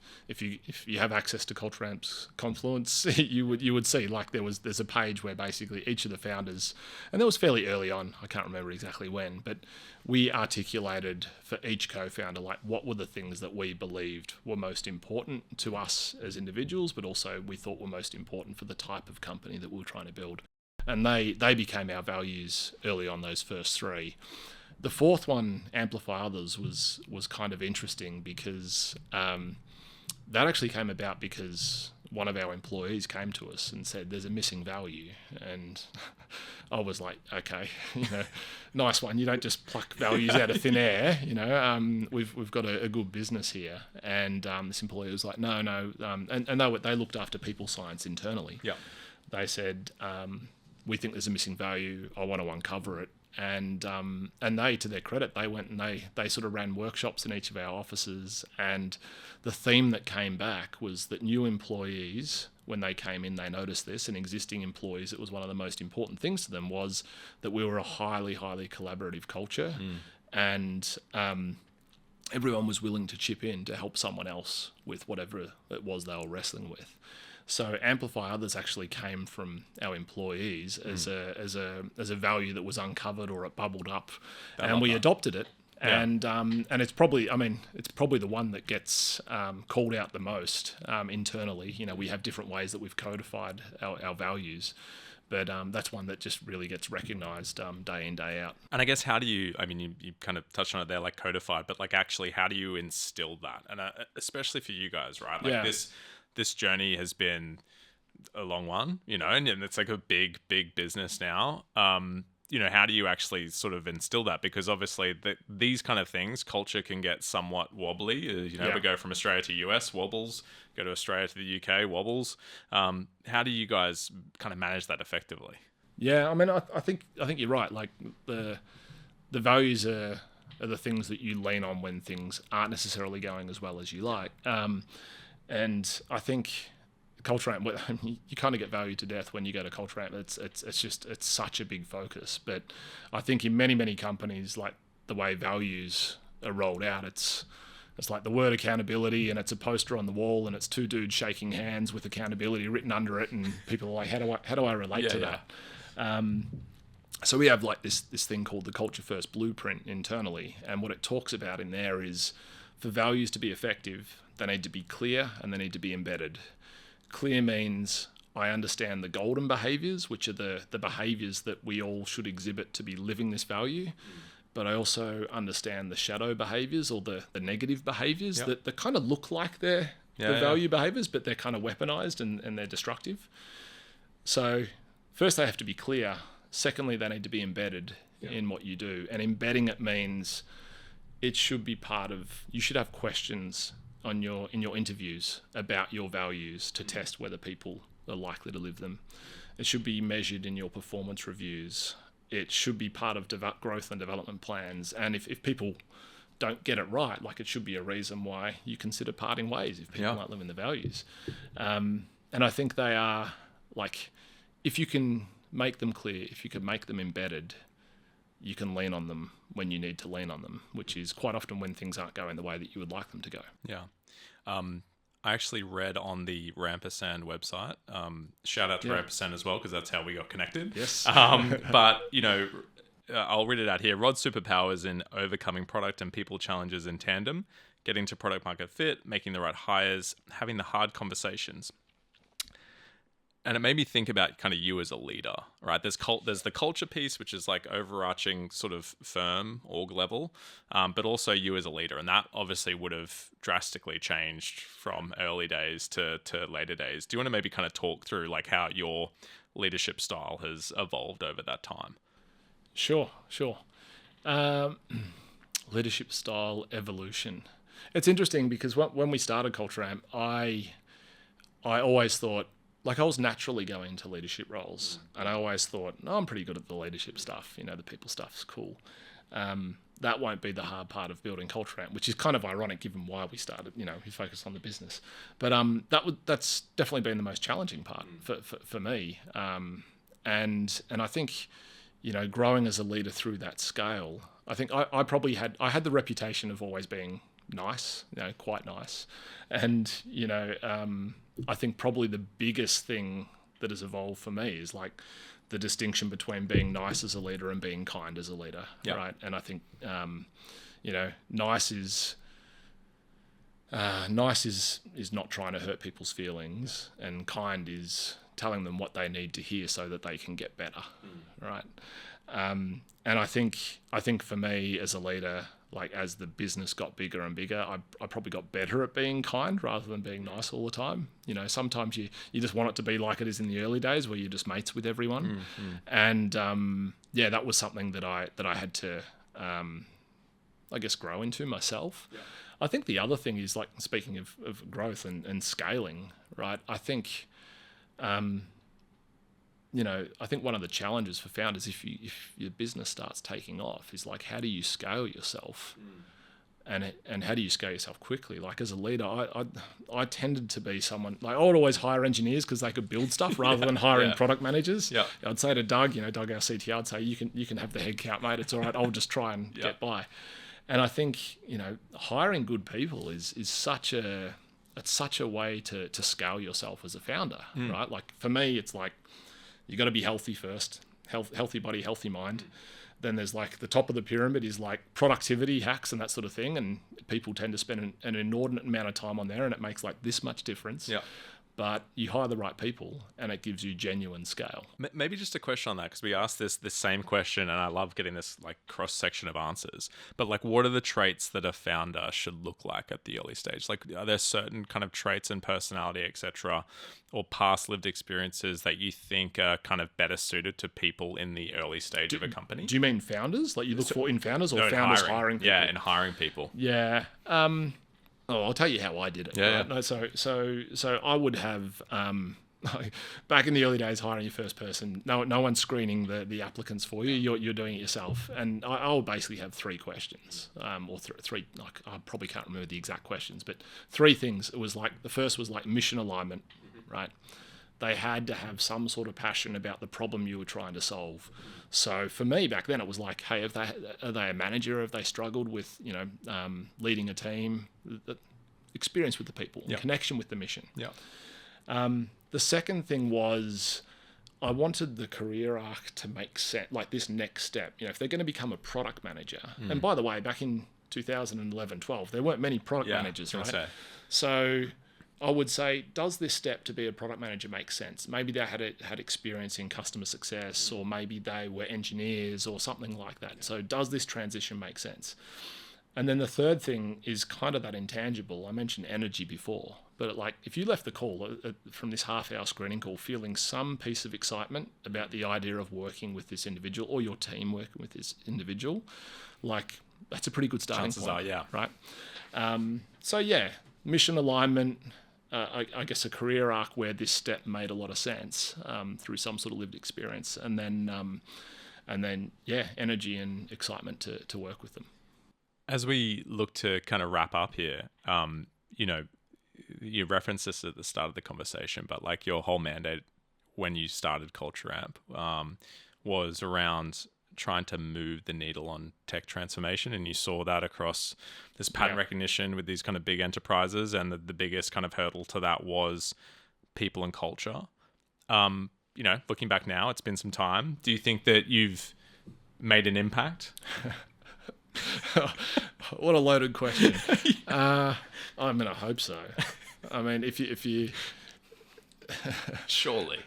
you have access to Culture Amp's Confluence, you would see like there's a page where basically each of the founders, and that was fairly early on, I can't remember exactly when, but we articulated for each co-founder like what were the things that we believed were most important to us as individuals, but also we thought were most important for the type of company that we were trying to build. And they became our values early on, those first 3. The 4th one, amplify others, was kind of interesting because that actually came about because one of our employees came to us and said, there's a missing value. And I was like, okay, nice one. You don't just pluck values out of thin air. We've got a good business here. And this employee was like, no. And they looked after people science internally. Yeah. They said, we think there's a missing value. I want to uncover it. And they, to their credit, they went and they sort of ran workshops in each of our offices. And the theme that came back was that new employees, when they came in, they noticed this, and existing employees, it was one of the most important things to them was that we were a highly, highly collaborative culture. And everyone was willing to chip in to help someone else with whatever it was they were wrestling with. So amplify others actually came from our employees as a value that was uncovered or it bubbled up, and we adopted it. Yeah. And it's probably the one that gets called out the most internally. We have different ways that we've codified our values, but that's one that just really gets recognized day in, day out. And I guess how do you kind of touched on it there, like codified, but like actually how do you instill that? And especially for you guys, right? Like this journey has been a long one, and it's like a big business now. How do you actually sort of instill that? Because obviously these kind of things, culture can get somewhat wobbly. We go from Australia to US, wobbles, go to Australia to the UK, wobbles. How do you guys kind of manage that effectively? Yeah, I think you're right. Like the values are the things that you lean on when things aren't necessarily going as well as you like. And I think Culture Amp, you kind of get value to death when you go to Culture Amp. It's such a big focus. But I think in many, many companies, like the way values are rolled out, it's It's like the word accountability, and it's a poster on the wall, and it's two dudes shaking hands with accountability written under it, and people are like, how do I relate to that? So we have like this thing called the Culture First Blueprint internally, and what it talks about in there is for values to be effective, they need to be clear and they need to be embedded. Clear means I understand the golden behaviors, which are the behaviors that we all should exhibit to be living this value. But I also understand the shadow behaviors or the negative behaviors that kind of look like they're the value behaviors, but they're kind of weaponized and they're destructive. So first they have to be clear. Secondly, they need to be embedded in what you do. And embedding it means it should be you should have questions in your interviews about your values to test whether people are likely to live them. It should be measured in your performance reviews. It should be part of growth and development plans. And if people don't get it right, like it should be a reason why you consider parting ways if people aren't living the values. And I think they are like, if you can make them clear, if you can make them embedded, you can lean on them when you need to lean on them, which is quite often when things aren't going the way that you would like them to go. Yeah. I actually read on the Rampersand website, shout out to Rampersand as well, because that's how we got connected. Yes. But, I'll read it out here. Rod's superpowers in overcoming product and people challenges in tandem, getting to product market fit, making the right hires, having the hard conversations. And it made me think about kind of you as a leader, right? There's the culture piece, which is like overarching sort of firm org level, but also you as a leader. And that obviously would have drastically changed from early days to later days. Do you want to maybe kind of talk through like how your leadership style has evolved over that time? Sure. Leadership style evolution. It's interesting because when we started Culture Amp, I always thought, like I was naturally going into leadership roles, and I always thought, no, I'm pretty good at the leadership stuff. The people stuff's cool. That won't be the hard part of building Culture Amp, which is kind of ironic given why we started. We focused on the business, but that's definitely been the most challenging part for me. And I think, growing as a leader through that scale, I think I probably had the reputation of always being nice, quite nice, and I think probably the biggest thing that has evolved for me is like the distinction between being nice as a leader and being kind as a leader, right? And I think nice is not trying to hurt people's feelings, and kind is telling them what they need to hear so that they can get better, right? And I think for me as a leader, like as the business got bigger and bigger, I probably got better at being kind rather than being nice all the time. Sometimes you just want it to be like it is in the early days where you're just mates with everyone. And that was something that I had to, I guess, grow into myself. Yeah. I think the other thing is, like, speaking of growth and scaling, right? I think, I think one of the challenges for founders, if your business starts taking off, is like, how do you scale yourself, and how do you scale yourself quickly? Like as a leader, I tended to be someone like I would always hire engineers because they could build stuff rather than hiring product managers. Yeah. I'd say to Doug, Doug our CTO, I'd say you can have the headcount, mate. It's all right. I'll just try and get by. And I think hiring good people is such a way to scale yourself as a founder, right? Like for me, it's like, you got to be healthy first, healthy body, healthy mind. Then there's like the top of the pyramid is like productivity hacks and that sort of thing. And people tend to spend an inordinate amount of time on there, and it makes like this much difference. Yeah. But you hire the right people and it gives you genuine scale. Maybe just a question on that, because we asked this same question, and I love getting this like cross section of answers. But like, what are the traits that a founder should look like at the early stage? Like, are there certain kind of traits and personality, etc., or past lived experiences that you think are kind of better suited to people in the early stage of a company? Do you mean founders? Like you look for in founders, or founders hiring people? Yeah, in hiring people. Yeah. I'll tell you how I did it. Yeah. Right? No, so I would have back in the early days, hiring your first person. No one's screening the applicants for you. You're doing it yourself. And I'll basically have three questions, or three. Like I probably can't remember the exact questions, but three things. It was like the first was like mission alignment, right? they had to have some sort of passion about the problem you were trying to solve. So for me back then, it was like, hey, are they a manager? Have they struggled with, leading a team? Experience with the people, connection with the mission. The second thing was, I wanted the career arc to make sense, like this next step. If they're going to become a product manager, and by the way, back in 2011-12, there weren't many product managers, right? So I would say, does this step to be a product manager make sense? Maybe they had experience in customer success, or maybe they were engineers or something like that. So does this transition make sense? And then the third thing is kind of that intangible. I mentioned energy before, but like if you left the call from this half-hour screening call feeling some piece of excitement about the idea of working with this individual, or your team working with this individual, like that's a pretty good starting Chances point. Are, right? So mission alignment, I guess a career arc where this step made a lot of sense through some sort of lived experience, and then energy and excitement to work with them. As we look to kind of wrap up here, you referenced this at the start of the conversation, but like your whole mandate when you started Culture Amp was around trying to move the needle on tech transformation, and you saw that across this pattern recognition with these kind of big enterprises, and the biggest kind of hurdle to that was people and culture. Looking back now, it's been some time. Do you think that you've made an impact? What a loaded question. I hope so. I mean, if you surely.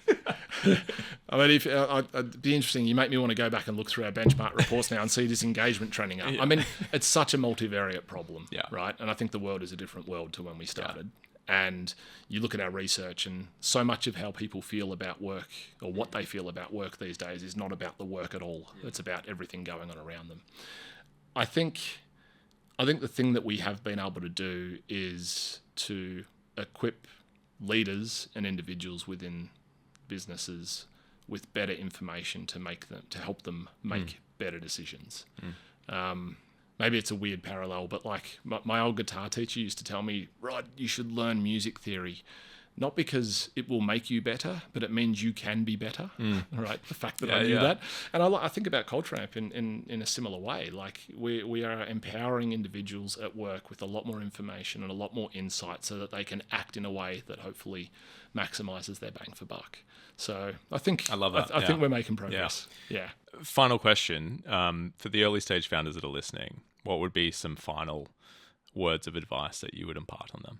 I mean, it'd be interesting. You make me want to go back and look through our benchmark reports now and see this engagement trending up. I mean, it's such a multivariate problem, right? And I think the world is a different world to when we started. And you look at our research, and so much of how people feel about work, or what they feel about work these days, is not about the work at all. It's about everything going on around them. I think the thing that we have been able to do is to equip leaders and individuals within businesses with better information to help them make better decisions. Maybe it's a weird parallel, but like my old guitar teacher used to tell me, Rod, you should learn music theory. Not because it will make you better, but it means you can be better, right? The fact that I knew that. And I think about Culture Amp in a similar way. Like we are empowering individuals at work with a lot more information and a lot more insight so that they can act in a way that hopefully maximizes their bang for buck. So I think I love that. I think we're making progress. Yeah. Final question for the early stage founders that are listening, what would be some final words of advice that you would impart on them?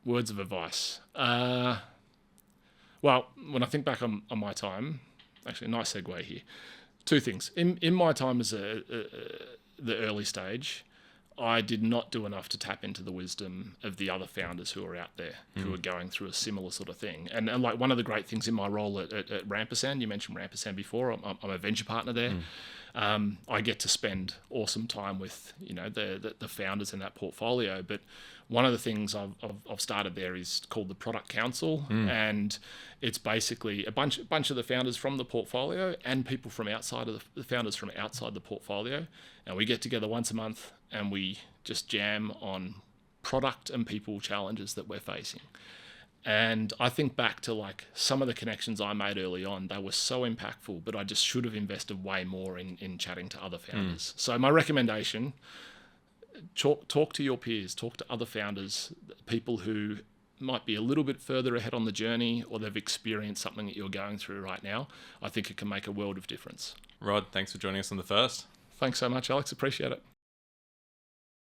Words of advice. Well, when I think back on my time, actually, a nice segue here. Two things. In my time as the early stage, I did not do enough to tap into the wisdom of the other founders who are out there, who are going through a similar sort of thing. And like one of the great things in my role at Rampersand, you mentioned Rampersand before, I'm a venture partner there. I get to spend awesome time with the founders in that portfolio. But one of the things I've started there is called the Product Council, and it's basically a bunch of the founders from the portfolio and people from outside of the founders from outside the portfolio, and we get together once a month and we just jam on product and people challenges that we're facing. And I think back to like some of the connections I made early on, they were so impactful, but I just should have invested way more in chatting to other founders. So my recommendation, talk to your peers, talk to other founders, people who might be a little bit further ahead on the journey, or they've experienced something that you're going through right now. I think it can make a world of difference. Rod, thanks for joining us on The First. Thanks so much, Alex. Appreciate it.